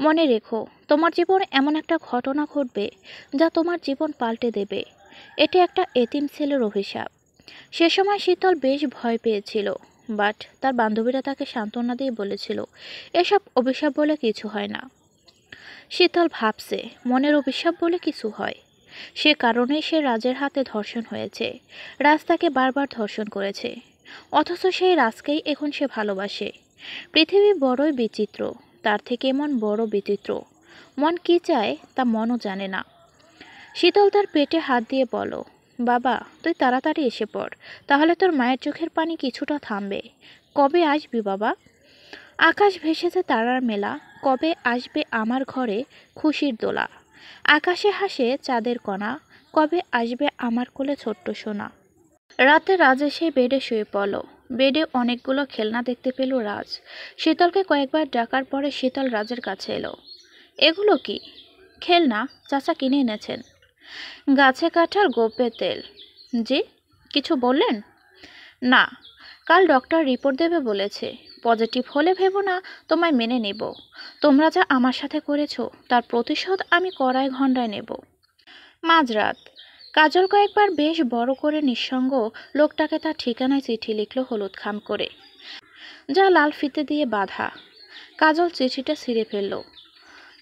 মনে রেখো, তোমার জীবনে এমন একটা ঘটনা ঘটবে যা তোমার জীবন পাল্টে দেবে। এটি একটা এতিম ছেলের অভিশাপ। সে সময় শীতল বেশ ভয় পেয়েছিল, বাট তার বান্ধবীরা তাকে সান্ত্বনা দিয়ে বলেছিল এসব অভিশাপ বলে কিছু হয় না। শীতল ভাবছে মনের অভিশাপ বলে কিছু হয়, সে কারণেই সে রাজের হাতে ধর্ষণ হয়েছে। রাজ তাকে বারবার ধর্ষণ করেছে, অথচ সেই রাজকেই এখন সে ভালোবাসে। পৃথিবী বড়ই বিচিত্র, তার থেকে এমন বড় বিচিত্র মন কি চায় তা মনও জানে না। শীতল তার পেটে হাত দিয়ে বলো, বাবা তুই তাড়াতাড়ি এসে পড়, তাহলে তোর মায়ের চোখের পানি কিছুটা থামবে। কবে আসবি বাবা? আকাশ ভেসেছে তারার মেলা, কবে আসবে আমার ঘরে খুশির দোলা। আকাশে হাসে চাঁদের কণা, কবে আসবে আমার কোলে ছোট্ট সোনা। রাতে রাজ এসে বেডে শুয়ে পড়ল। বেডে অনেকগুলো খেলনা দেখতে পেল রাজ। শীতলকে কয়েকবার ডাকার পরে শীতল রাজের কাছে এলো। এগুলো কি? খেলনা চাচা কিনে এনেছেন। গাছে কাটার গোপে তেল। জি, কিছু বললেন? না, কাল ডক্টর রিপোর্ট দেবে বলেছে, পজিটিভ হলে ভেবো না তোমায় মেনে নেব। তোমরা যা আমার সাথে করেছো তার প্রতিশোধ আমি কড়াই ঘণ্টায় নেব। মাঝরাত কাজল কয়েকবার বেশ বড় করে নিঃসঙ্গ লোকটাকে তার ঠিকানায় চিঠি লিখল হলুদ খাম করে, যা লাল ফিতে দিয়ে বাঁধা। কাজল চিঠিটা ছিঁড়ে ফেলল।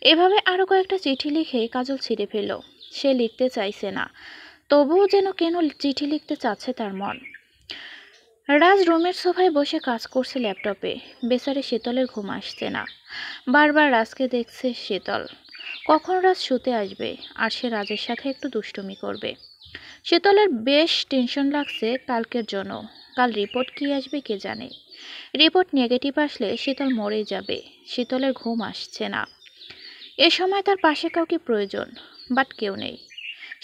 এভাবে আরও কয়েকটা চিঠি লিখে কাজল ছিঁড়ে ফেলল। সে লিখতে চাইছে না, তবুও যেন কেন চিঠি লিখতে চাচ্ছে তার মন। রাজ রুমের সোফায় বসে কাজ করছে ল্যাপটপে। বেচারে শীতলের ঘুম আসছে না। বারবার রাজকে দেখছে শীতল, কখন রাজ শুতে আসবে আর সে রাজের সাথে একটু দুষ্টুমি করবে। শীতলের বেশ টেনশন লাগছে কালকের জন্য। কাল রিপোর্ট কি আসবে কে জানে। রিপোর্ট নেগেটিভ আসলে শীতল মরে যাবে। শীতলের ঘুম আসছে না। এ সময় তার পাশে কাউকে প্রয়োজন, বাট কেউ নেই।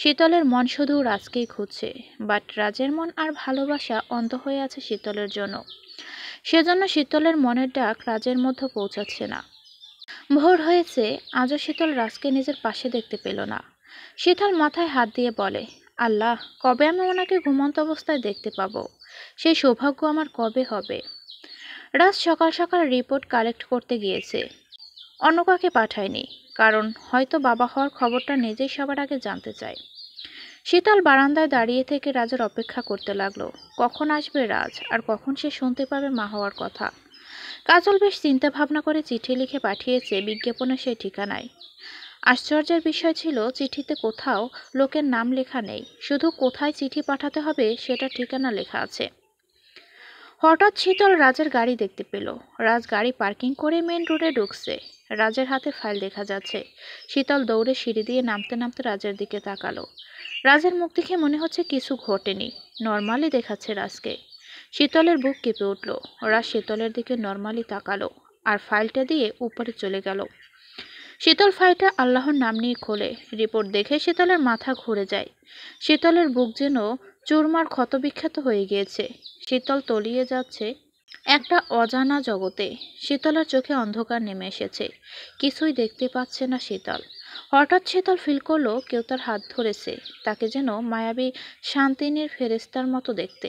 শীতলের মন শুধু রাজকেই খুঁজছে, বাট রাজের মন আর ভালোবাসা অন্ধ হয়ে আছে শীতলের জন্য। সেজন্য শীতলের মনের ডাক রাজের মধ্যে পৌঁছাচ্ছে না। ভোর হয়েছে, আজও শীতল রাজকে নিজের পাশে দেখতে পেল না। শীতল মাথায় হাত দিয়ে বলে, আল্লাহ, কবে আমি ওনাকে ঘুমন্ত অবস্থায় দেখতে পাবো? সেই সৌভাগ্য আমার কবে হবে? রাজ সকাল সকাল রিপোর্ট কালেক্ট করতে গিয়েছে, অন্য কাউকে পাঠায়নি, কারণ হয়তো বাবা হওয়ার খবরটা নিজেই সবার আগে জানতে চায়। শীতল বারান্দায় দাঁড়িয়ে থেকে রাজের অপেক্ষা করতে লাগলো, কখন আসবে রাজ আর কখন সে শুনতে পাবে মা হওয়ার কথা। কাজল বেশ চিন্তা ভাবনা করে চিঠি লিখে পাঠিয়েছে বিজ্ঞাপনের সেই ঠিকানায়। আশ্চর্যের বিষয় ছিল চিঠিতে কোথাও লোকের নাম লেখা নেই, শুধু কোথায় চিঠি পাঠাতে হবে সেটা ঠিকানা লেখা আছে। হঠাৎ শীতল রাজের গাড়ি দেখতে পেল। রাজ গাড়ি পার্কিং করে মেন রোডে ঢুকছে। রাজের হাতে ফাইল দেখা যাচ্ছে। শীতল দৌড়ে সিঁড়ি দিয়ে নামতে নামতে রাজের দিকে তাকালো। রাজের মুখ দেখে মনে হচ্ছে কিছু ঘটেনি, নর্মালি দেখাচ্ছে রাজকে। শীতলের বুক কেঁপে উঠল। রাজ শীতলের দিকে নর্মালি তাকালো আর ফাইলটা দিয়ে উপরে চলে গেল। শীতল ফাইলটা আল্লাহর নাম নিয়ে খোলে। রিপোর্ট দেখে শীতলের মাথা ঘুরে যায়। শীতলের বুক যেন চুরমার ক্ষতবিক্ষত হয়ে গিয়েছে। শীতল তলিয়ে যাচ্ছে একটা অজানা জগতে। শীতলের চোখে অন্ধকার নেমে এসেছে, কিছুই দেখতে পাচ্ছে না শীতল। হঠাৎ শীতল ফিল করলো কেউ তার হাত ধরেছে, তাকে যেন মায়াবী শান্তিনীর ফেরেস্তার মতো দেখতে,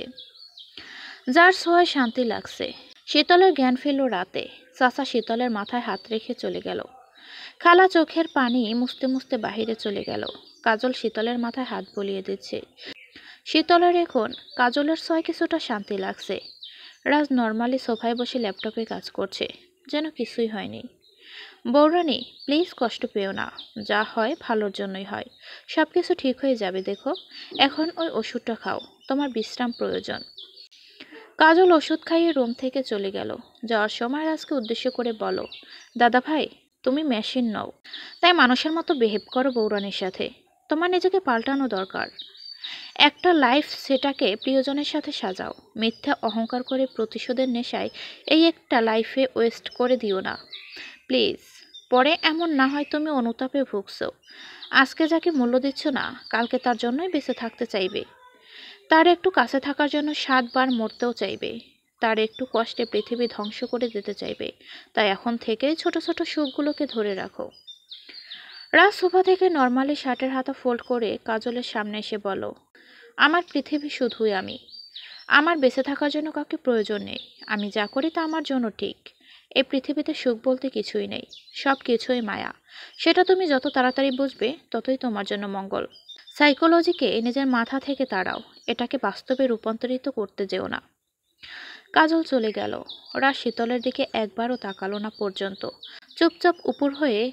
যার ছোঁয়ায় শান্তি লাগছে। শীতলের জ্ঞান ফিরল রাতে। চাচা শীতলের মাথায় হাত রেখে চলে গেল। খালা চোখের পানি মুছতে মুছতে বাহিরে চলে গেল। কাজল শীতলের মাথায় হাত বুলিয়ে দিচ্ছে। শীতলের এখন কাজলের ছোঁয়ায় কিছুটা শান্তি লাগছে। রাজ নর্মালি সোফায় বসে ল্যাপটপে কাজ করছে, যেন কিছুই হয়নি। বৌরানী, প্লিজ কষ্ট পেও না, যা হয় ভালোর জন্যই হয়। সব কিছু ঠিক হয়ে যাবে, দেখো এখন ওই ওষুধটা খাও, তোমার বিশ্রাম প্রয়োজন। কাজল ওষুধ খাইয়ে রুম থেকে চলে গেল। যাওয়ার সময় রাজকে উদ্দেশ্য করে বলো, দাদা ভাই, তুমি মেশিন নও, তাই মানুষের মতো বিহেভ করো বৌরানীর সাথে। তোমার নিজেকে পাল্টানো দরকার। একটা লাইফ সেটাকে প্রিয়জনের সাথে সাজাও। মিথ্যা অহংকার করে প্রতিশোধের নেশায় এই একটা লাইফে ওয়েস্ট করে দিও না প্লিজ। পরে এমন না হয় তুমি অনুতাপে ভুগছো। আজকে যাকে মূল্য দিচ্ছ না, কালকে তার জন্যই বেঁচে থাকতে চাইবে। তার একটু কাছে থাকার জন্য 7 বার মরতেও চাইবে। তার একটু কষ্টে পৃথিবী ধ্বংস করে দিতে চাইবে। তাই এখন থেকেই ছোট ছোট সুখগুলোকে ধরে রাখো। রাজ সোফা থেকে নর্মালি শার্টের হাতা ফোল্ড করে কাজলের সামনে এসে বলো, আমার পৃথিবী শুধুই আমি। আমার বেঁচে থাকার জন্য কাউকে প্রয়োজন নেই। আমি যা করি তা আমার জন্য ঠিক। এই পৃথিবীতে সুখ বলতে কিছুই নেই, সব কিছুই মায়া। সেটা তুমি যত তাড়াতাড়ি বুঝবে ততই তোমার জন্য মঙ্গল। সাইকোলজিকে নিজের মাথা থেকে তাড়াও, এটাকে বাস্তবে রূপান্তরিত করতে যেও না। কাজল চলে গেল। রাত শীতলের দিকে একবারও তাকালো না পর্যন্ত। চুপচাপ উপর হয়ে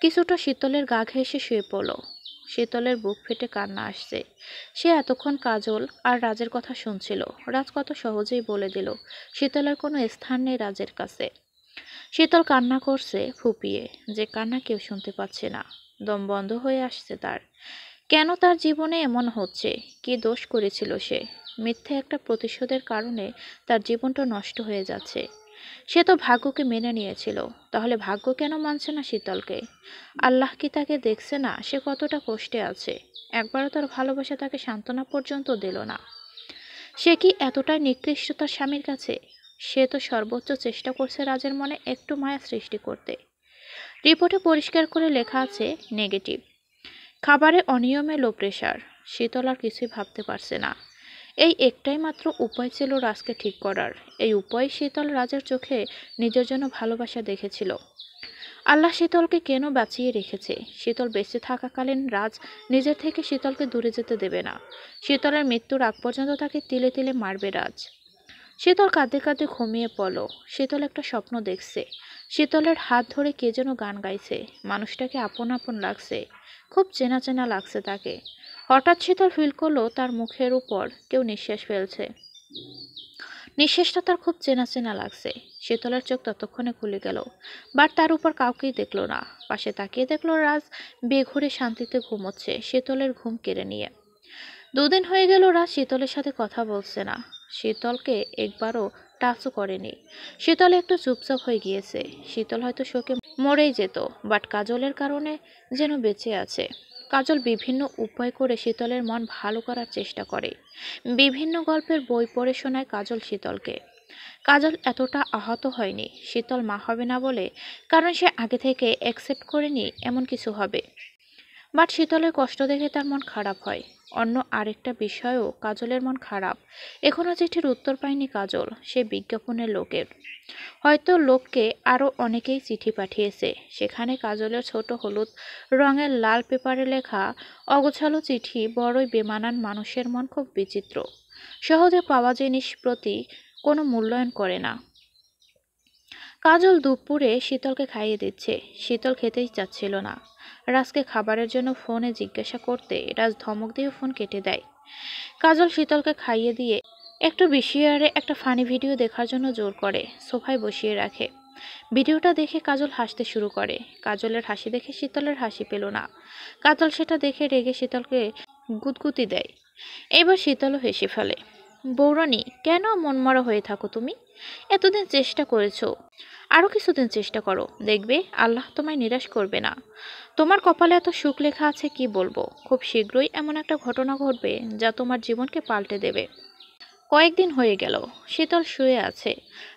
কিছুটা শীতলের গা ঘেঁষে শুয়ে পড়ল। শীতলের বুক ফেটে কান্না আসছে। সে এতক্ষণ কাজল আর রাজের কথা শুনছিল। রাজ কত সহজেই বলে দিল শীতলের কোনো স্থান নেই রাজের কাছে। শীতল কান্না করছে ফুপিয়ে, যে কান্না কেউ শুনতে পাচ্ছে না। দম বন্ধ হয়ে আসছে তার। কেন তার জীবনে এমন হচ্ছে? কি দোষ করেছিল সে? মিথ্যে একটা প্রতিশোধের কারণে তার জীবনটা নষ্ট হয়ে যাচ্ছে। সে তো ভাগ্যকে মেনে নিয়েছিল, তাহলে ভাগ্য কেন মানছে না শীতলকে? আল্লাহ কি তাকে দেখছে না সে কতটা কষ্টে আছে? একবারও তার ভালোবাসা তাকে সান্ত্বনা পর্যন্ত দিল না। সে কি এতটাই নিকৃষ্ট তার স্বামীর কাছে? সে তো সর্বোচ্চ চেষ্টা করছে রাজের মনে একটু মায়া সৃষ্টি করতে। রিপোর্টে পরিষ্কার করে লেখা আছে নেগেটিভ। খাবারে অনিয়মে লো প্রেশার। শীতল আর কিছুই ভাবতে পারছে না। এই একটাই মাত্র উপায় ছিল রাজকে ঠিক করার। এই উপায় শীতল রাজের চোখে নিজের জন্য ভালোবাসা দেখেছিল। আল্লাহ শীতলকে কেন বাঁচিয়ে রেখেছে? শীতল বেঁচে থাকাকালীন রাজ নিজের থেকে শীতলকে দূরে যেতে দেবে না। শীতলের মৃত্যুর আগ পর্যন্ত তাকে তিলে তিলে মারবে রাজ। শীতল কাঁদতে কাঁদতে ঘুমিয়ে পড়ল। শীতল একটা স্বপ্ন দেখছে। শীতলের হাত ধরে কে যেন গান গাইছে। মানুষটাকে আপন আপন লাগছে, খুব চেনা চেনা লাগছে তাকে। হঠাৎ শীতল ফিল করলো তার মুখের উপর কেউ নিঃশ্বাস ফেলছে। নিঃশ্বাসটা তার খুব চেনা চেনা লাগছে। শীতলের চোখ ততক্ষণে খুলে গেল, বাট তার উপর কাউকেই দেখলো না। পাশে তাকিয়ে দেখলো রাজ বেঘুরে শান্তিতে ঘুমোচ্ছে, শীতলের ঘুম কেড়ে নিয়ে। দুদিন হয়ে গেল রাজ শীতলের সাথে কথা বলছে না। শীতলকে একবারও টাচও করেনি। শীতল একটু চুপচাপ হয়ে গিয়েছে। শীতল হয়তো শোকে মরেই যেত, বাট কাজলের কারণে যেন বেঁচে আছে। কাজল বিভিন্ন উপায় করে শীতলের মন ভালো করার চেষ্টা করে। বিভিন্ন গল্পের বই পড়ে শোনায় কাজল শীতলকে। কাজল এতটা আহত হয়নি শীতল মা হবে না বলে, কারণ সে আগে থেকে অ্যাকসেপ্ট করেনি এমন কিছু হবে। বাট শীতলের কষ্ট দেখে তার মন খারাপ হয়। অন্য আরেকটা বিষয়েও কাজলের মন খারাপ। এখনো চিঠির উত্তর পায়নি কাজল, সে বিজ্ঞাপনের লোকের। হয়তো লোককে আরও অনেকেই চিঠি পাঠিয়েছে। সেখানে কাজলের ছোট হলুদ রঙের লাল পেপারে লেখা অগোছালো চিঠি। বড়ই বেমানান মানুষের মন খুব বিচিত্র। সহজে পাওয়া জিনিস প্রতি কোনো মূল্যায়ন করে না। কাজল দুপুরে শীতলকে খাইয়ে দিচ্ছে। শীতল খেতেই চাচ্ছিল না। রাজকে খাবারের জন্য ফোনে জিজ্ঞাসা করতে রাজ ধমক দিয়ে ফোন কেটে দেয়। কাজল শীতলকে খাইয়ে দিয়ে একটু বিশিয়ারে একটা ফানি ভিডিও দেখার জন্য জোর করে সোফায় বসিয়ে রাখে। ভিডিওটা দেখে কাজল হাসতে শুরু করে। কাজলের হাসি দেখে শীতলের হাসি পেল না। কাজল সেটা দেখে রেগে শীতলকে গুদগুতি দেয়। এবার শীতলও হেসে ফেলে। বৌরানী, কেন মনমরা হয়ে থাকো তুমি? এতদিন চেষ্টা করেছো, আরও কিছুদিন চেষ্টা করো, দেখবে আল্লাহ তোমায় নিরাশ করবে না। তোমার কপালে এত সুখ লেখা আছে কি বলবো। খুব শীঘ্রই এমন একটা ঘটনা ঘটবে যা তোমার জীবনকে পাল্টে দেবে। কয়েকদিন হয়ে গেল শীতল শুয়ে আছে।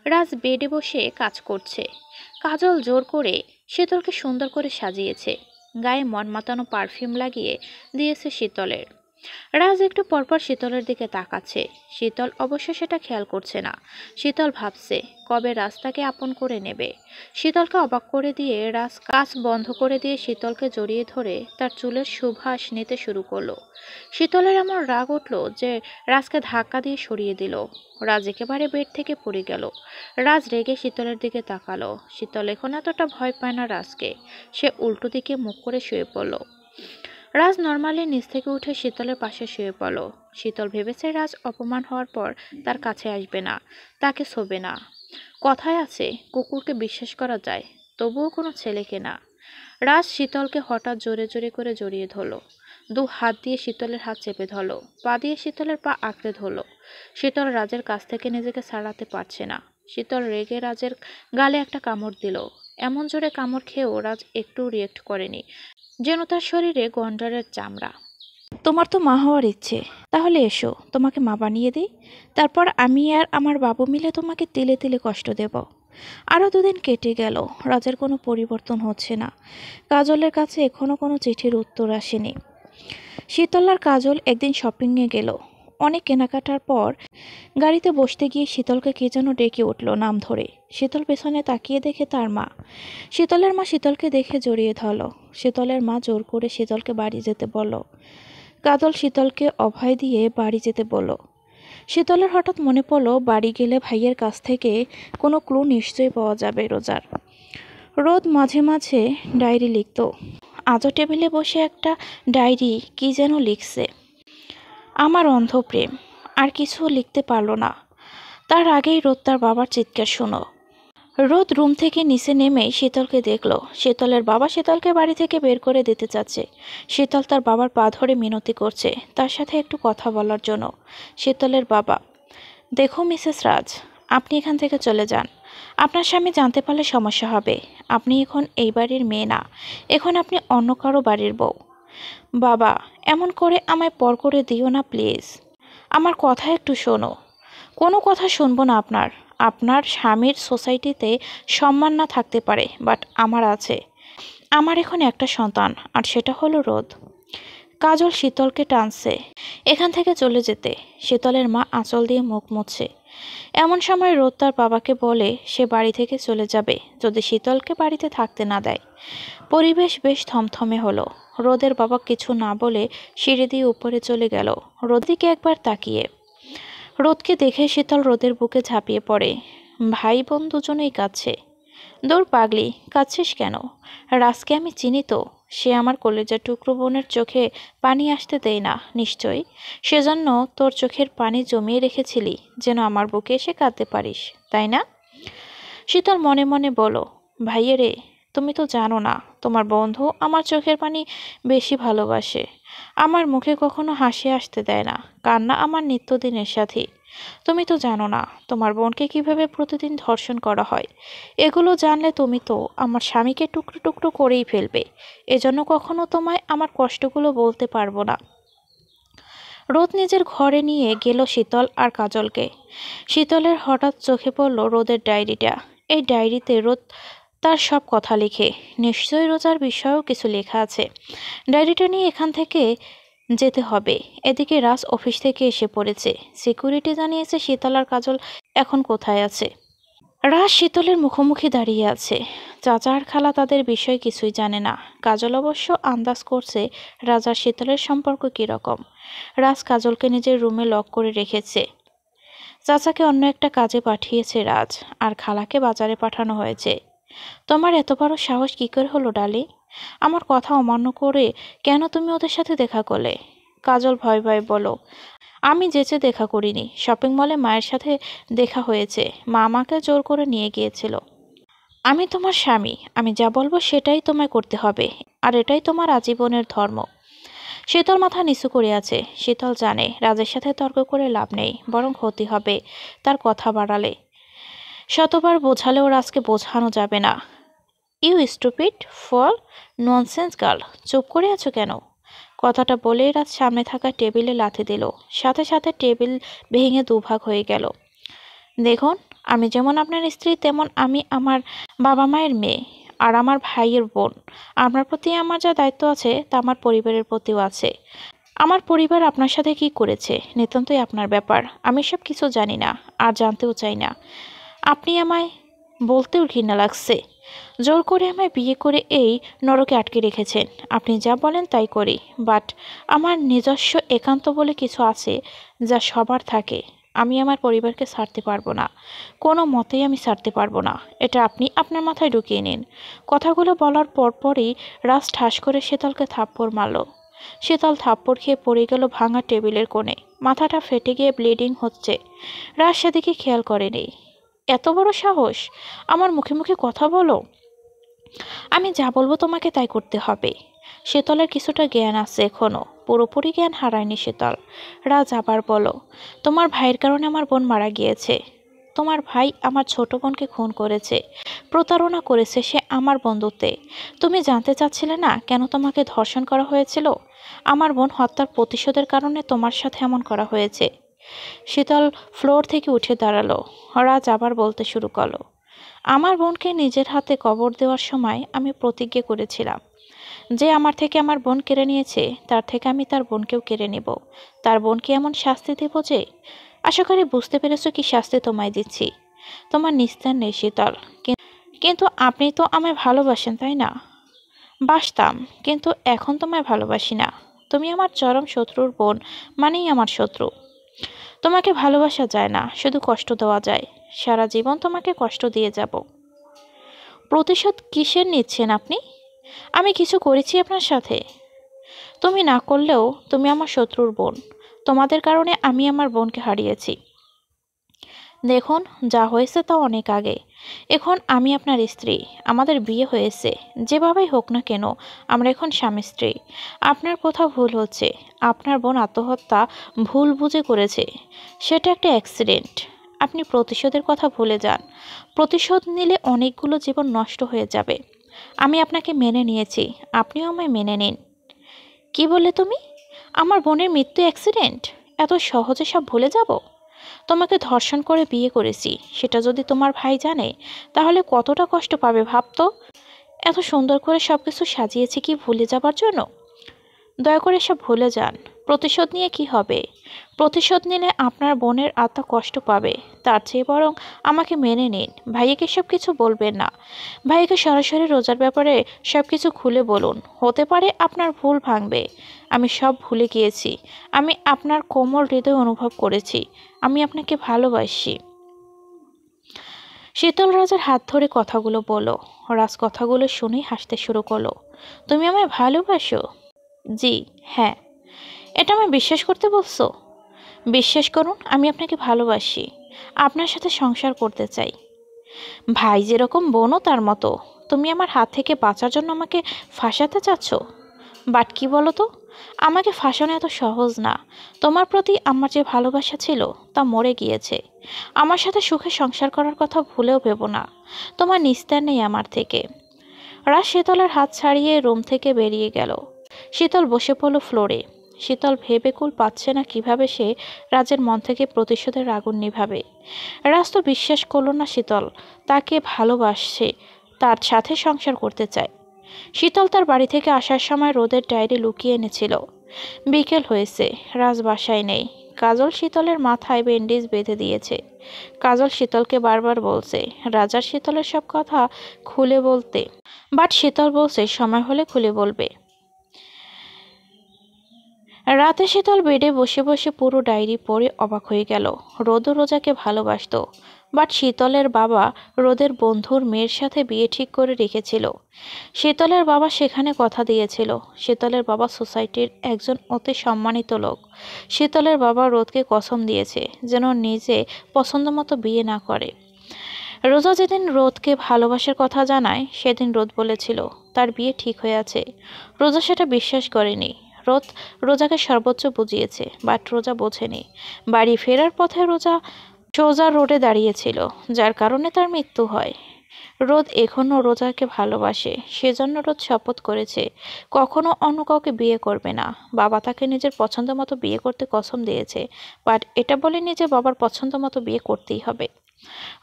রাজ বেডে বসে কাজ করছে। কাজল জোর করে শীতলকে সুন্দর করে সাজিয়েছে। গায়ে মন মাতানো পারফিউম লাগিয়ে দিয়েছে শীতলের। রাজ একটু পরপর শীতলের দিকে তাকাচ্ছে। শীতল অবশ্য সেটা খেয়াল করছে না। শীতল ভাবছে কবে রাজ তাকে আপন করে নেবে। শীতলকে অবাক করে দিয়ে রাজ কাজ বন্ধ করে দিয়ে শীতলকে জড়িয়ে ধরে তার চুলের সুবাস নিতে শুরু করলো। শীতলের এমন রাগ উঠল যে রাজকে ধাক্কা দিয়ে সরিয়ে দিল। রাজ একেবারে বেড থেকে পড়ে গেল। রাজ রেগে শীতলের দিকে তাকালো। শীতল এখন এতটা ভয় পায় না রাজকে। সে উল্টো দিকে মুখ করে শুয়ে পড়ল। রাজ নর্মালি নিচ থেকে উঠে শীতলের পাশে শুয়ে পড়ল। শীতল ভেবেছে রাজ অপমান হওয়ার পর তার কাছে আসবে না, তাকে ছোবে না। কথায় আছে কুকুরকে বিশ্বাস করা যায়, তবুও কোনো ছেলেকে না। রাজ শীতলকে হঠাৎ জোরে জোরে করে জড়িয়ে ধরল। দু হাত দিয়ে শীতলের হাত চেপে ধরল, পা দিয়ে শীতলের পা আঁকড়ে ধরল। শীতল রাজের কাছ থেকে নিজেকে ছাড়াতে পারছে না। শীতল রেগে রাজের গালে একটা কামড় দিল। এমন জোরে কামড় খেয়েও রাজ একটু রিয়েক্ট করেনি, যেন তার শরীরে গন্ডারের চামড়া। তোমার তো মা হওয়ার ইচ্ছে, তাহলে এসো তোমাকে মা বানিয়ে দিই। তারপর আমি আর আমার বাবু মিলে তোমাকে তিলে তিলে কষ্ট দেব। আরও দুদিন কেটে গেল। রাজের কোনো পরিবর্তন হচ্ছে না। কাজলের কাছে এখনো কোনো চিঠির উত্তর আসেনি। শীতল আর কাজল একদিন শপিংয়ে গেল। অনেক কেনাকাটার পর গাড়িতে বসতে গিয়ে শীতলকে কে যেন ডেকে উঠল নাম ধরে। শীতল পেছনে তাকিয়ে দেখে তার মা। শীতলের মা শীতলকে দেখে জড়িয়ে ধরল। শীতলের মা জোর করে শীতলকে বাড়ি যেতে বলল। কাজল শীতলকে অভয় দিয়ে বাড়ি যেতে বলল। শীতলের হঠাৎ মনে পড়ল বাড়ি গেলে ভাইয়ের কাছ থেকে কোনো ক্লু নিশ্চয়ই পাওয়া যাবে রোজার। রোদ মাঝে মাঝে ডায়েরি লিখত। আজও টেবিলে বসে একটা ডায়েরি কি যেন লিখছে। আমার অন্ধ প্রেম। আর কিছু লিখতে পারল না। তার আগেই রোদ তার বাবার চিৎকার শুনো। রোদ রুম থেকে নিচে নেমে শীতলকে দেখল। শীতলের বাবা শীতলকে বাড়ি থেকে বের করে দিতে চাচ্ছে। শীতল তার বাবার পা ধরে মিনতি করছে তার সাথে একটু কথা বলার জন্য। শীতলের বাবা, দেখো মিসেস রাজ, আপনি এখান থেকে চলে যান। আপনার স্বামী জানতে পারলে সমস্যা হবে। আপনি এখন এই বাড়ির মেয়ে না, এখন আপনি অন্য কারো বাড়ির বউ। বাবা, এমন করে আমায় পর করে দিও না প্লিজ। আমার কথা একটু শোনো। কোনো কথা শুনবো না আপনার। আপনার স্বামীর সোসাইটিতে সম্মান না থাকতে পারে, বাট আমার আছে। আমার এখন একটা সন্তান, আর সেটা হলো রোদ। কাজল শীতলকে টানছে এখান থেকে চলে যেতে। শীতলের মা আঁচল দিয়ে মুখ মুছছে। এমন সময় রোদ তার বাবাকে বলে সে বাড়ি থেকে চলে যাবে যদি শীতলকে বাড়িতে থাকতে না দেয়। পরিবেশ বেশ থমথমে হলো। রোদের বাবা কিছু না বলে সিঁড়ি দিয়ে উপরে চলে গেল, রোদিকে একবার তাকিয়ে। রোদকে দেখে শীতল রোদের বুকে ঝাঁপিয়ে পড়ে। ভাই বোন দুজনেই কাঁদছে। দূর পাগলি, কাঁদছিস কেন? রাজকে আমি চিনি তো। সে আমার কলেজার টুকরো বোনের চোখে পানি আসতে দেয় না নিশ্চয়ই। সেজন্য তোর চোখের পানি জমিয়ে রেখেছিলি যেন আমার বুকে এসে কাঁদতে পারিস, তাই না? শীতল মনে মনে বলো, ভাইয়েরে, তুমি তো জানো না তোমার বন্ধু আমার চোখের পানি বেশি ভালোবাসে। আমার মুখে কখনো হাসি আসতে দেয় না। কান্না আমার নিত্যদিনের সাথী। তুমি তো জানো না তোমার বোনকে কিভাবে প্রতিদিন ধর্ষণ করা হয়। এগুলো জানলে তুমি তো আমার স্বামীকে টুকরো টুকরো করেই ফেলবে। এজন্য কখনো তোমায় আমার কষ্টগুলো বলতে পারবো না। রোদ নিজের ঘরে নিয়ে গেল শীতল আর কাজলকে। শীতলের হঠাৎ চোখে পড়ল রোদের ডায়েরিটা। এই ডায়েরিতে রোদ তার সব কথা লিখে। নিশ্চয়ই রোজার বিষয়েও কিছু লেখা আছে। ডায়েরিটা নিয়ে এখান থেকে যেতে হবে। এদিকে রাজ অফিস থেকে এসে পড়েছে। সিকিউরিটি জানিয়েছে শীতল আর কাজল এখন কোথায় আছে। রাজ শীতলের মুখোমুখি দাঁড়িয়ে আছে। চাচা আর খালা তাদের বিষয়ে কিছুই জানে না। কাজল অবশ্য আন্দাজ করছে রাজ আর শীতলের সম্পর্ক কীরকম। রাজ কাজলকে নিজের রুমে লক করে রেখেছে। চাচাকে অন্য একটা কাজে পাঠিয়েছে রাজ, আর খালাকে বাজারে পাঠানো হয়েছে। তোমার এত বড় সাহস কী করে হলো ডালি? আমার কথা অমান্য করে কেন তুমি ওদের সাথে দেখা করলে? কাজল ভয় ভয় বলো, আমি যেচে দেখা করিনি। শপিং মলে মায়ের সাথে দেখা হয়েছে। মা আমাকে জোর করে নিয়ে গিয়েছিল। আমি তোমার স্বামী, আমি যা বলবো সেটাই তোমায় করতে হবে, আর এটাই তোমার আজীবনের ধর্ম। শীতল মাথা নিচু করে আছে। শীতল জানে রাজের সাথে তর্ক করে লাভ নেই, বরং ক্ষতি হবে তার কথা বাড়ালে। শতবার বোঝালেও রাজকে বোঝানো যাবে না। You stupid fool nonsense girl, চুপ করে আছো কেন? কথাটা বলেই রাজ সামনে থাকা টেবিলে লাথি দিল। সাথে সাথে টেবিল ভেঙে দুভাগ হয়ে গেল। দেখুন, আমি যেমন আপনার স্ত্রী তেমন আমি আমার বাবা মায়ের মেয়ে আর আমার ভাইয়ের বোন। আপনার প্রতি আমার যা দায়িত্ব আছে তা আমার পরিবারের প্রতিও আছে। আমার পরিবার আপনার সাথে কি করেছে নিতান্তই আপনার ব্যাপার। আমি সব কিছু জানি না, আর জানতেও চাই না। আপনি আমায় বলতেও ঘৃণা লাগছে। জোর করে আমায় বিয়ে করে এই নরকে আটকে রেখেছেন। আপনি যা বলেন তাই করি, বাট আমার নিজস্ব একান্ত বলে কিছু আছে যা সবার থাকে। আমি আমার পরিবারকে ছাড়তে পারবো না, কোনো মতেই আমি ছাড়তে পারবো না। এটা আপনি আপনার মাথায় ঢুকিয়ে নিন। কথাগুলো বলার পরপরই রাজ ঠাস করে শীতলকে থাপ্পড় মারল। শীতল থাপ্পড় খেয়ে পড়ে গেল ভাঙা টেবিলের কোণে। মাথাটা ফেটে গিয়ে ব্লিডিং হচ্ছে। রাজ সেদিকে খেয়াল করেনি। এত বড় সাহস, আমার মুখে মুখে কথা বলো? আমি যা বলবো তোমাকে তাই করতে হবে। শীতলের কিছুটা জ্ঞান আছে এখনো, পুরোপুরি জ্ঞান হারায়নি শীতল। রাজ আবার বলো, তোমার ভাইয়ের কারণে আমার বোন মারা গিয়েছে। তোমার ভাই আমার ছোট বোনকে খুন করেছে, প্রতারণা করেছে সে আমার বন্ধুত্বে। তুমি জানতে চাচ্ছিলে না কেন তোমাকে ধর্ষণ করা হয়েছিল? আমার বোন হত্যার প্রতিশোধের কারণে তোমার সাথে এমন করা হয়েছে। শীতল ফ্লোর থেকে উঠে দাঁড়ালো। রাজ আবার বলতে শুরু করলো, আমার বোনকে নিজের হাতে কবর দেওয়ার সময় আমি প্রতিজ্ঞা করেছিলাম, যে আমার থেকে আমার বোন কেড়ে নিয়েছে তার থেকে আমি তার বোনকেও কেড়ে নেব। তার বোনকে এমন শাস্তি দেব যে, আশা করি বুঝতে পেরেছো কি শাস্তি তোমায় দিচ্ছি। তোমার নিস্তার নেই শীতল। কিন্তু আপনি তো আমায় ভালোবাসেন, তাই না? বাসতাম, কিন্তু এখন তোমায় ভালোবাসি না। তুমি আমার চরম শত্রুর বোন, মানেই আমার শত্রু। তোমাকে ভালোবাসা যায় না, শুধু কষ্ট দেওয়া যায়। সারা জীবন তোমাকে কষ্ট দিয়ে যাব। প্রতিশোধ কিসের নিচ্ছেন আপনি? আমি কিছু করেছি আপনার সাথে? তুমি না করলেও তুমি আমার শত্রুর বোন। তোমাদের কারণে আমি আমার বোনকে হারিয়েছি। দেখুন, যা হয়েছে তা অনেক আগে। এখন আমি আপনার স্ত্রী। আমাদের বিয়ে হয়েছে। যেভাবেই হোক না কেন, আমরা এখন স্বামী স্ত্রী। আপনার কোথাও ভুল হচ্ছে। আপনার বোন আত্মহত্যা ভুল বুঝে করেছে। সেটা একটা অ্যাক্সিডেন্ট। আপনি প্রতিশোধের কথা ভুলে যান। প্রতিশোধ নিলে অনেকগুলো জীবন নষ্ট হয়ে যাবে। আমি আপনাকে মেনে নিয়েছি, আপনিও আমায় মেনে নিন। কি বললে তুমি? আমার বোনের মৃত্যু অ্যাক্সিডেন্ট? এত সহজে সব ভুলে যাব? তোমাকে ধর্ষণ করে বিয়ে করেছি, সেটা যদি তোমার ভাই জানে তাহলে কতটা কষ্ট পাবে ভাবতো। এত সুন্দর করে সবকিছু সাজিয়েছি কি ভুলে যাবার জন্য? দয়া করে সব ভুলে যান। প্রতিশোধ নিয়ে কি হবে? প্রতিশোধ নিলে আপনার বোনের আত্মা কষ্ট পাবে। তার চেয়ে বরং আমাকে মেনে নিন। ভাইয়াকে সব কিছু বলবেন না। ভাইয়াকে সরাসরি রোজার ব্যাপারে সব কিছু খুলে বলুন। হতে পারে আপনার ভুল ভাঙবে। আমি সব ভুলে গিয়েছি। আমি আপনার কোমল হৃদয় অনুভব করেছি। আমি আপনাকে ভালোবাসি। শীতল রাজার হাত ধরে কথাগুলো বলো। রাজ কথাগুলো শুনেই হাসতে শুরু করলো। তুমি আমায় ভালোবাসো? জি, হ্যাঁ। এটা আমায় বিশ্বাস করতে বলছো? বিশ্বাস করুন, আমি আপনাকে ভালোবাসি। আপনার সাথে সংসার করতে চাই। ভাই যেরকম বোনও তার মতো। তুমি আমার হাত থেকে বাঁচার জন্য আমাকে ফাঁসাতে চাচ্ছ? বাট কি বলো তো, আমাকে ফাঁসানো এত সহজ না। তোমার প্রতি আমার যে ভালোবাসা ছিল তা মরে গিয়েছে। আমার সাথে সুখে সংসার করার কথা ভুলেও ভেবো না। তোমার নিস্তার নেই আমার থেকে। রাজ শীতলের হাত ছাড়িয়ে রুম থেকে বেরিয়ে গেল। শীতল বসে পড়ল ফ্লোরে। শীতল ভেবে কুল পাচ্ছে না কিভাবে সে রাজের মন থেকে প্রতিশোধের আগুন নিভাবে। রাজ তো বিশ্বাস করলো না শীতল তাকে ভালোবাসছে, তার সাথে সংসার করতে চায়। শীতল তার বাড়ি থেকে আসার সময় রোদের ডায়েরি লুকিয়ে এনেছিল। বিকেল হয়েছে, রাজ বাসায় নেই। কাজল শীতলের মাথায় ব্যান্ডেজ বেঁধে দিয়েছে। কাজল শীতলকে বারবার বলছে রাজার শীতলের সব কথা খুলে বলতে, বাট শীতল বলছে সময় হলে খুলে বলবে। রাতে শীতল বেডে বসে বসে পুরো ডায়েরি পড়ে অবাক হয়ে গেল। রোদও রোজাকে ভালোবাসতো, বাট শীতলের বাবা রোদের বন্ধুর মেয়ের সাথে বিয়ে ঠিক করে রেখেছিল। শীতলের বাবা সেখানে কথা দিয়েছিল। শীতলের বাবা সোসাইটির একজন অতি সম্মানিত লোক। শীতলের বাবা রোদকে কসম দিয়েছে যেন নিজে পছন্দ মতো বিয়ে না করে। রোজা যেদিন রোদকে ভালোবাসার কথা জানায় সেদিন রোদ বলেছিল তার বিয়ে ঠিক হয়ে আছে। রোজা সেটা বিশ্বাস করেনি। রোদ রোজাকে সর্বোচ্চ বুঝিয়েছে, বাট রোজা বোঝেনি। বাড়ি ফেরার পথে রোজা সোজা রোডে দাঁড়িয়েছিল, যার কারণে তার মৃত্যু হয়। রোদ এখনও রোজাকে ভালোবাসে, সেজন্য রোদ শপথ করেছে কখনো অন্য কাউকে বিয়ে করবে না। বাবা তাকে নিজের পছন্দ মতো বিয়ে করতে কসম দিয়েছে, বাট এটা বলেনি যে বাবার পছন্দ মতো বিয়ে করতেই হবে।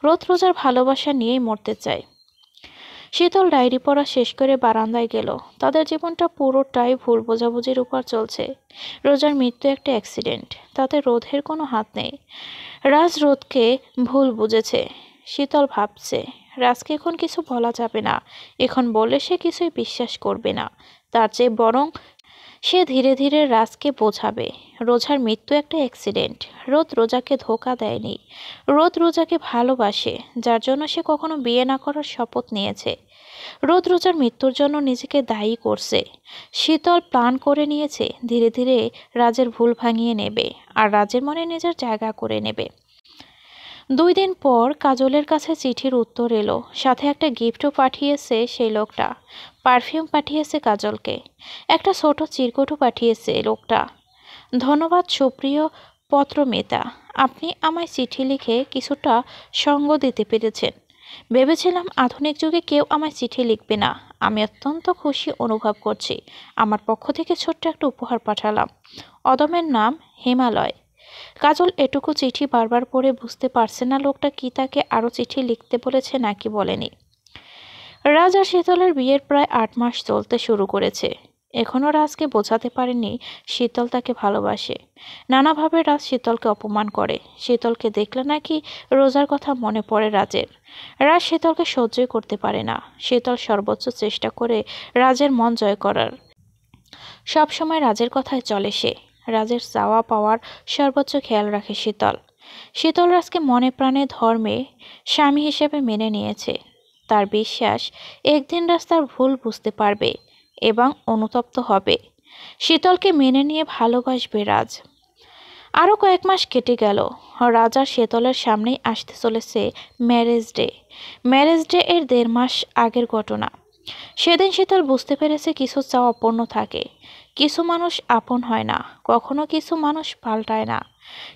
রোদ রোজার ভালোবাসা নিয়েই মরতে চায়। শীতল ডায়েরি পড়া শেষ করে বারান্দায় গেল। তাদের জীবনটা পুরোটাই ভুল বোঝাবুঝির উপর চলছে। রোজার মৃত্যু একটা অ্যাক্সিডেন্ট, তাতে রোদের কোনো হাত নেই। রাজ রোদকে ভুল বুঝেছে। শীতল ভাবছে রাজকে এখন কিছু বলা যাবে না। এখন বলে সে কিছুই বিশ্বাস করবে না। তার চেয়ে বরং সে ধীরে ধীরে রাজকে বোঝাবে রোজার মৃত্যু একটা অ্যাক্সিডেন্ট। রোদ রোজাকে ধোঁকা দেয়নি। রোদ রোজাকে ভালোবাসে, যার জন্য সে কখনো বিয়ে না করার শপথ নিয়েছে। রোদ রোজার মৃত্যুর জন্য নিজেকে দায়ী করছে। শীতল প্ল্যান করে নিয়েছে ধীরে ধীরে রাজের ভুল ভাঙিয়ে নেবে আর রাজের মনে নিজের জায়গা করে নেবে। 2 দিন পর কাজলের কাছে চিঠির উত্তর এলো, সাথে একটা গিফটও পাঠিয়েছে সেই লোকটা। পারফিউম পাঠিয়েছে কাজলকে। একটা ছোট চিরকুটও পাঠিয়েছে লোকটা। ধন্যবাদ সুপ্রিয় পত্রমেতা, আপনি আমায় চিঠি লিখে কিছুটা সঙ্গ দিতে পেরেছেন। ভেবেছিলাম আধুনিক যুগে কেউ আমায় চিঠি লিখবে না। আমি অত্যন্ত খুশি অনুভব করছি। আমার পক্ষ থেকে ছোট্ট একটা উপহার পাঠালাম। অদমের নাম হিমালয়। কাজল এটুকু চিঠি বারবার পড়ে বুঝতে পারছে না লোকটা কি তাকে আরও চিঠি লিখতে বলেছে নাকি বলেনি। রাজ আর শীতলের বিয়ের প্রায় ৮ মাস চলতে শুরু করেছে। এখনও রাজকে বোঝাতে পারেনি শীতল তাকে ভালোবাসে। নানাভাবে রাজ শীতলকে অপমান করে। শীতলকে দেখলে নাকি রোজার কথা মনে পড়ে রাজের। রাজ শীতলকে সহ্যই করতে পারে না। শীতল সর্বোচ্চ চেষ্টা করে রাজের মন জয় করার। সবসময় রাজের কথায় চলে সে। রাজের চাওয়া পাওয়ার সর্বোচ্চ খেয়াল রাখে শীতল। শীতল রাজকে মনে প্রাণে ধর্মে স্বামী হিসেবে মেনে নিয়েছে। তার বিশ্বাস একদিন রাজ তার ভুল বুঝতে পারবে এবং অনুতপ্ত হবে। শীতলকে মেনে নিয়ে ভালোবাসবে রাজ। আরও কয়েক মাস কেটে গেল। রাজ আর শীতলের সামনেই আসতে চলেছে ম্যারেজ ডে। ম্যারেজ ডে এর ১.৫ মাস আগের ঘটনা। সেদিন শীতল বুঝতে পেরেছে কিছু চাওয়া অপূর্ণ থাকে। কিছু মানুষ আপন হয় না, কখনো কিছু মানুষ পাল্টায় না।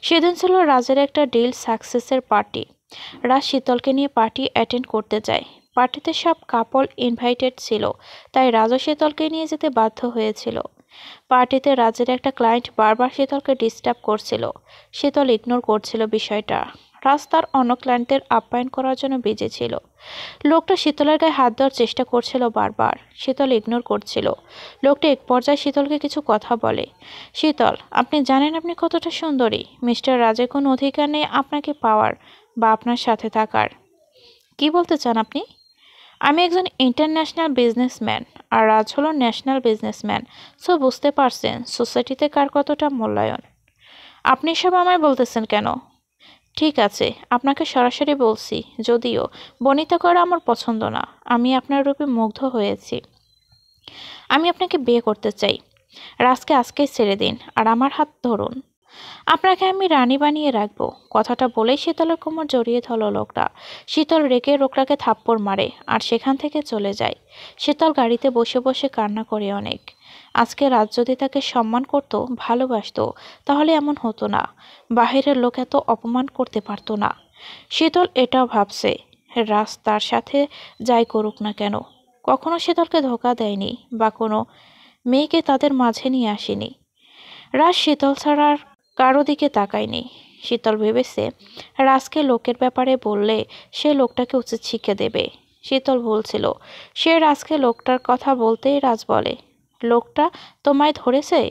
সেদিন ছিল রাজের একটা ডিল সাকসেসের পার্টি। রাজ শীতলকে নিয়ে পার্টি অ্যাটেন্ড করতে যায়। পার্টিতে সব কাপল ইনভাইটেড ছিল, তাই রাজও শীতলকে নিয়ে যেতে বাধ্য হয়েছিল। পার্টিতে রাজের একটা ক্লায়েন্ট বারবার শীতলকে ডিস্টার্ব করছিল। শীতল ইগনোর করছিল বিষয়টা। রাজ তার অন্য ক্লায়েন্টদের আপ্যায়ন করার জন্য বিজি ছিল। লোকটা শীতলের গায়ে হাত দেওয়ার চেষ্টা করছিল বারবার। শীতল ইগনোর করছিল। লোকটা এক পর্যায়ে শীতলকে কিছু কথা বলে। শীতল, আপনি জানেন আপনি কতটা সুন্দরী? মিস্টার রাজের কোনো অধিকার নেই আপনাকে পাওয়ার বা আপনার সাথে থাকার। কি বলতে চান আপনি? আমি একজন ইন্টারন্যাশনাল বিজনেসম্যান আর রাজ হলো ন্যাশনাল বিজনেসম্যান। সো বুঝতে পারছেন সোসাইটিতে কার কতটা মূল্যায়ন। আপনি সব আমায় বলতেছেন কেন? ঠিক আছে, আপনাকে সরাসরি বলছি, যদিও বনিতা করা আমার পছন্দ না। আমি আপনার রূপে মুগ্ধ হয়েছি। আমি আপনাকে বিয়ে করতে চাই। রাজকে আজকেই ছেড়ে দিন আর আমার হাত ধরুন। আপনাকে আমি রানী বানিয়ে রাখবো। কথাটা বলেই শীতলের কোমর জড়িয়ে ধরল লোকটা। শীতল রেগে লোকটাকে থাপ্পড় মারে আর সেখান থেকে চলে যায়। শীতল গাড়িতে বসে বসে কান্না করে অনেক। আজকে রাজ যদি তাকে সম্মান করত, ভালোবাসতো, তাহলে এমন হতো না। বাহিরের লোক এত অপমান করতে পারতো না। শীতল এটাও ভাবছে, রাজ তার সাথে যাই করুক না কেন, কখনো শীতলকে ধোঁকা দেয়নি বা কোনো মেয়েকে তাদের মাঝে নিয়ে আসেনি। রাজ শীতল ছাড়া আর কারো দিকে তাকায়নি। শীতল ভেবেছে রাজকে লোকের ব্যাপারে বললে সে লোকটাকে উচিত শিক্ষা দেবে। শীতল বলছিল সে রাজকে লোকটার কথা বলতেই রাজ বলে, লোকটা তোমায় ধরেছে,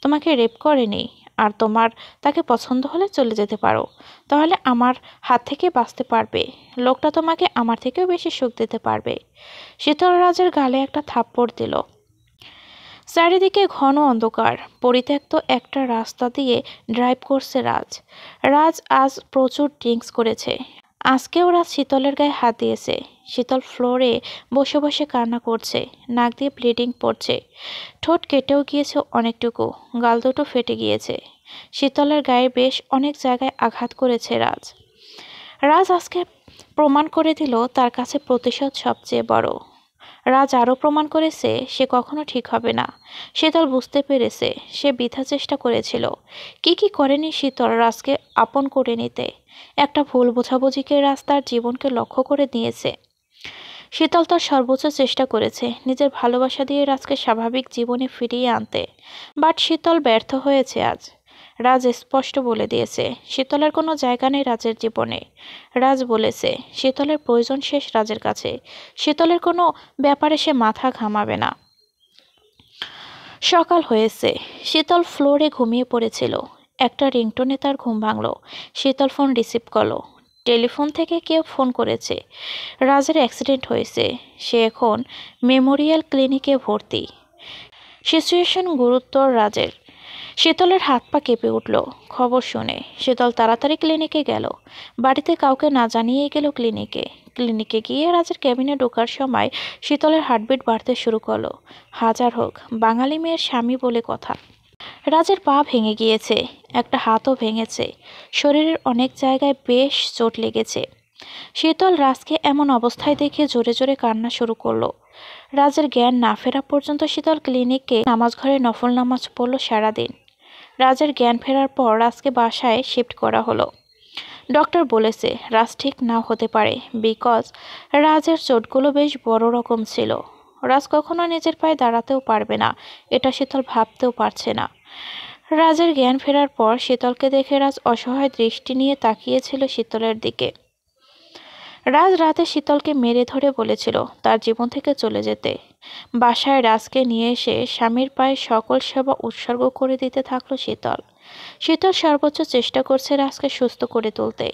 তোমাকে রেপ করেনি, আর তোমার তাকে পছন্দ হলে চলে যেতে পারো, তাহলে আমার হাত থেকে বাঁচতে পারবে। লোকটা তোমাকে আমার থেকেও বেশি সুখ দিতে পারবে। শীতল রাজের গালে একটা থাপ্পড় দিল। চারিদিকে ঘন অন্ধকার। পরিত্যক্ত একটা রাস্তা দিয়ে ড্রাইভ করছে রাজ। রাজ আজ প্রচুর ড্রিঙ্কস করেছে। আজকেও রাজ শীতলের গায়ে হাত দিয়েছে। শীতল ফ্লোরে বসে বসে কান্না করছে। নাক দিয়ে ব্লিডিং পড়ছে। ঠোঁট কেটেও গিয়েছে অনেকটুকু। গাল দুটো ফেটে গিয়েছে। শীতলের গায়ে বেশ অনেক জায়গায় আঘাত করেছে রাজ। রাজ আজকে প্রমাণ করে দিল তার কাছে প্রতিশোধ সবচেয়ে বড়। রাজ আরও প্রমাণ করেছে সে কখনো ঠিক হবে না। শীতল বুঝতে পেরেছে সে বৃথা চেষ্টা করেছিল। কি করেনি শীতল রাজকে আপন করে নিতে। একটা ভুল বোঝাবুঝিকে রাজ তার জীবনকে লক্ষ্য করে নিয়েছে। শীতল তার সর্বোচ্চ চেষ্টা করেছে নিজের ভালোবাসা দিয়ে রাজকে স্বাভাবিক জীবনে ফিরিয়ে আনতে, বাট শীতল ব্যর্থ হয়েছে আজ। রাজ স্পষ্ট বলে দিয়েছে শীতলের কোনো জায়গা নেই রাজের জীবনে। রাজ বলেছে শীতলের প্রয়োজন শেষ রাজের কাছে। শীতলের কোনো ব্যাপারে সে মাথা ঘামাবে না। সকাল হয়েছে। শীতল ফ্লোরে ঘুমিয়ে পড়েছিল। একটা রিংটোনে তার ঘুম ভাঙল। শীতল ফোন রিসিভ করলো। টেলিফোন থেকে কেউ ফোন করেছে। রাজের অ্যাক্সিডেন্ট হয়েছে। সে এখন মেমোরিয়াল ক্লিনিকে ভর্তি। সিচুয়েশন গুরুতর রাজের। শীতলের হাত পা কেঁপে উঠল খবর শুনে। শীতল তাড়াতাড়ি ক্লিনিকে গেল। বাড়িতে কাউকে না জানিয়েই গেল ক্লিনিকে। ক্লিনিকে গিয়ে রাজের ক্যাবিনে ঢোকার সময় শীতলের হার্টবিট বাড়তে শুরু করলো। হাজার হোক বাঙালি মেয়ের স্বামী বলে কথা। রাজের পা ভেঙে গিয়েছে, একটা হাতও ভেঙেছে। শরীরের অনেক জায়গায় বেশ চোট লেগেছে। শীতল রাজকে এমন অবস্থায় দেখে জোরে জোরে কান্না শুরু করলো। রাজের জ্ঞান না ফেরা পর্যন্ত শীতল ক্লিনিকে নামাজ ঘরে নফল নামাজ পড়ল সারাদিন। রাজের জ্ঞান ফেরার পর রাজকে বাসায় শিফট করা হলো। ডক্টর বলেছে রাজ ঠিক নাও হতে পারে, বিকজ রাজের চোটগুলো বেশ বড় রকম ছিল। রাজ কখনো নিজের পায়ে দাঁড়াতেও পারবে না, এটা শীতল ভাবতেও পারছে না। রাজের জ্ঞান ফেরার পর শীতলকে দেখে রাজ অসহায় দৃষ্টি নিয়ে তাকিয়েছিল শীতলের দিকে। রাজ রাতে শীতলকে মেরে ধরে বলেছিল তার জীবন থেকে চলে যেতে। বাসায় রাজকে নিয়ে এসে স্বামীর পায়ে সকল সেবা উৎসর্গ করে দিতে থাকলো শীতল। শীতল সর্বোচ্চ চেষ্টা করছে রাজকে সুস্থ করে তুলতে।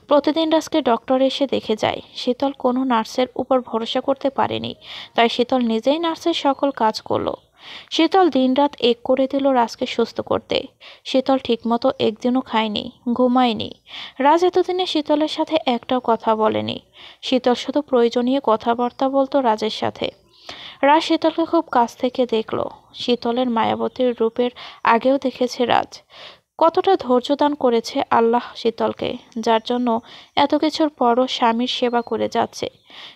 প্রতিদিন রাজকে ডক্টর এসে দেখে যায়। শীতল কোনো নার্সের উপর ভরসা করতে পারেনি, তাই শীতল নিজেই নার্সের সকল কাজ করলো। শীতল দিনরাত এক করে দিল রাজকে সুস্থ করতে। শীতল ঠিকমতো একদিনও খায়নি, ঘুমায়নি। রাজ এতদিনে শীতলের সাথে একটাও কথা বলেনি। শীতল শুধু প্রয়োজনীয় কথাবার্তা বলতো রাজের সাথে। রাজ শীতলকে খুব কাছ থেকে দেখলো। শীতলের মায়াবতীর রূপের আগেও দেখেছে রাজ। কতটা ধৈর্য দান করেছে আল্লাহ শীতলকে, যার জন্য এত কিছুর পরও স্বামীর সেবা করে যাচ্ছে।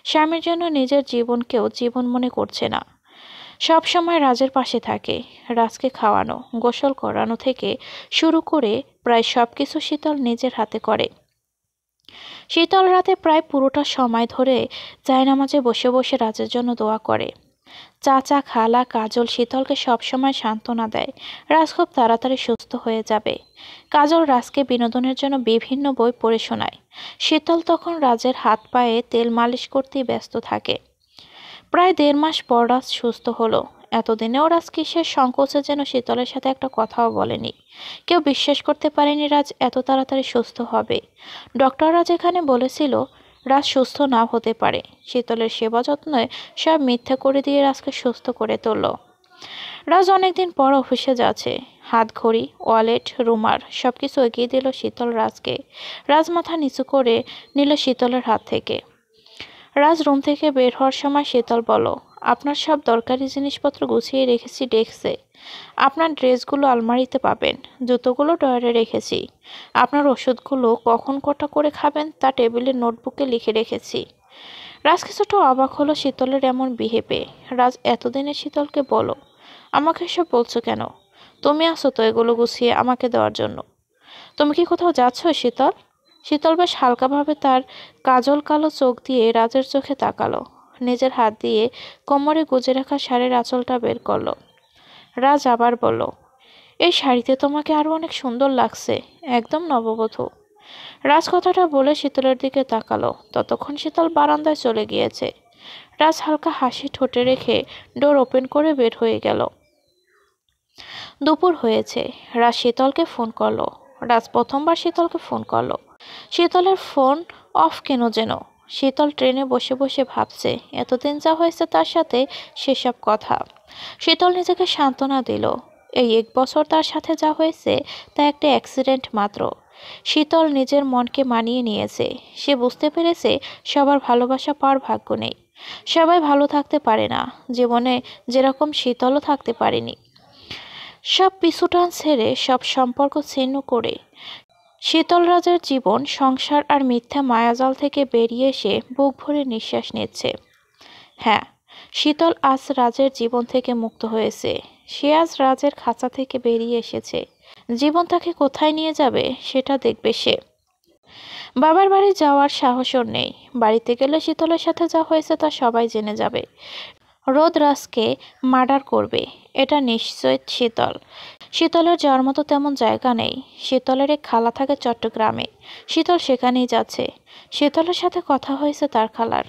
স্বামীর জন্য নিজের জীবনকেও জীবন মনে করছে না। সব সময় রাজের পাশে থাকে। রাজকে খাওয়ানো, গোসল করানো থেকে শুরু করে প্রায় সবকিছু শীতল নিজের হাতে করে। শীতল রাতে প্রায় পুরোটা সময় ধরে জায়নামাজে বসে বসে রাজের জন্য দোয়া করে। চাচা, খালা, কাজল শীতলকে সবসময় সান্ত্বনা দেয় রাজ খুব তাড়াতাড়ি সুস্থ হয়ে যাবে। কাজল রাজকে বিনোদনের জন্য বিভিন্ন বই পড়ে শোনায়। শীতল তখন রাজের হাত পায়ে তেল মালিশ করতেই ব্যস্ত থাকে। প্রায় 1.5 মাস পর রাজ সুস্থ হলো। এতদিনেও রাজ কিসের সংকোচে যেন শীতলের সাথে একটা কথাও বলেনি। কেউ বিশ্বাস করতে পারেনি রাজ এত তাড়াতাড়ি সুস্থ হবে। ডক্টররা যেখানে বলেছিল রাজ সুস্থ নাও হতে পারে, শীতলের সেবা যত্নে সব মিথ্যা করে দিয়ে রাজকে সুস্থ করে তুলল। রাজ অনেকদিন পর অফিসে যাচ্ছে। হাত ঘড়ি, ওয়ালেট, রুমার সবকিছু এগিয়ে দিল শীতল রাজকে। রাজ মাথা নিচু করে নিল শীতলের হাত থেকে। রাজ রুম থেকে বের হওয়ার সময় শীতল বলল, আপনার সব দরকারি জিনিসপত্র গুছিয়ে রেখেছি ডেস্কে। আপনার ড্রেসগুলো আলমারিতে পাবেন, জুতোগুলো ড্রয়ারে রেখেছি। আপনার ওষুধগুলো কখন কটা করে খাবেন তা টেবিলের নোটবুকে লিখে রেখেছি। রাজ কিছুটা অবাক হলো শীতলের এমন বিহেভে। রাজ এতদিনে শীতলকে বলো, আমাকে এসব বলছো কেন? তুমি আসো তো এগুলো গুছিয়ে আমাকে দেওয়ার জন্য। তুমি কি কোথাও যাচ্ছ শীতল? শীতল বেশ হালকাভাবে তার কাজল কালো চোখ দিয়ে রাজের চোখে তাকালো। নিজের হাত দিয়ে কোমরে গুজে রাখা শাড়ির আঁচলটা বের করলো। রাজ আবার বলল, এই শাড়িতে তোমাকে আরো অনেক সুন্দর লাগছে, একদম নববধূ। রাজ কথাটা বলে শীতলের দিকে তাকালো। ততক্ষণ শীতল বারান্দায় চলে গিয়েছে। রাজ হালকা হাসি ঠোঁটে রেখে ডোর ওপেন করে বের হয়ে গেল। দুপুর হয়েছে। রাজ শীতলকে ফোন করলো। রাজ প্রথমবার শীতলকে ফোন করলো। শীতলের ফোন অফ কেন যেন। শীতল ট্রেনে বসে বসে ভাবছে এতদিন যা হয়েছে তার সাথে সেসব কথা। শীতল নিজেকে সান্ত্বনা দিল, এই 1 বছর তার সাথে যা হয়েছে তা একটা অ্যাক্সিডেন্ট মাত্র। শীতল নিজের মনকে মানিয়ে নিয়েছে। সে বুঝতে পেরেছে সবার ভালোবাসা পাওয়ার ভাগ্য নেই। সবাই ভালো থাকতে পারে না। জীবনে যেরকম শীতলও থাকতে পারেনি। সব পিছুটান ছেড়ে সব সম্পর্ক ছিন্ন করে শীতল রাজের জীবন, সংসার আর মিথ্যা মায়াজাল থেকে বেরিয়ে এসে বুক ভরে নিঃশ্বাস নিচ্ছে। হ্যাঁ, শীতল আজ রাজের জীবন থেকে মুক্ত হয়েছে। সে আজ রাজের খাঁচা থেকে বেরিয়ে এসেছে। জীবন তাকে কোথায় নিয়ে যাবে সেটা দেখবে সে। বাবার বাড়ি যাওয়ার সাহস ওর নেই। বাড়িতে গেলে শীতলের সাথে যা হয়েছে তা সবাই জেনে যাবে। রোদ রাজকে মার্ডার করবে, এটা নিশ্চয় শীতল। শীতলের যাওয়ার মতো তেমন জায়গা নেই। শীতলের এক খালা থাকে চট্টগ্রামে। শীতল সেখানেই যাচ্ছে। শীতলের সাথে কথা হয়েছে তার খালার।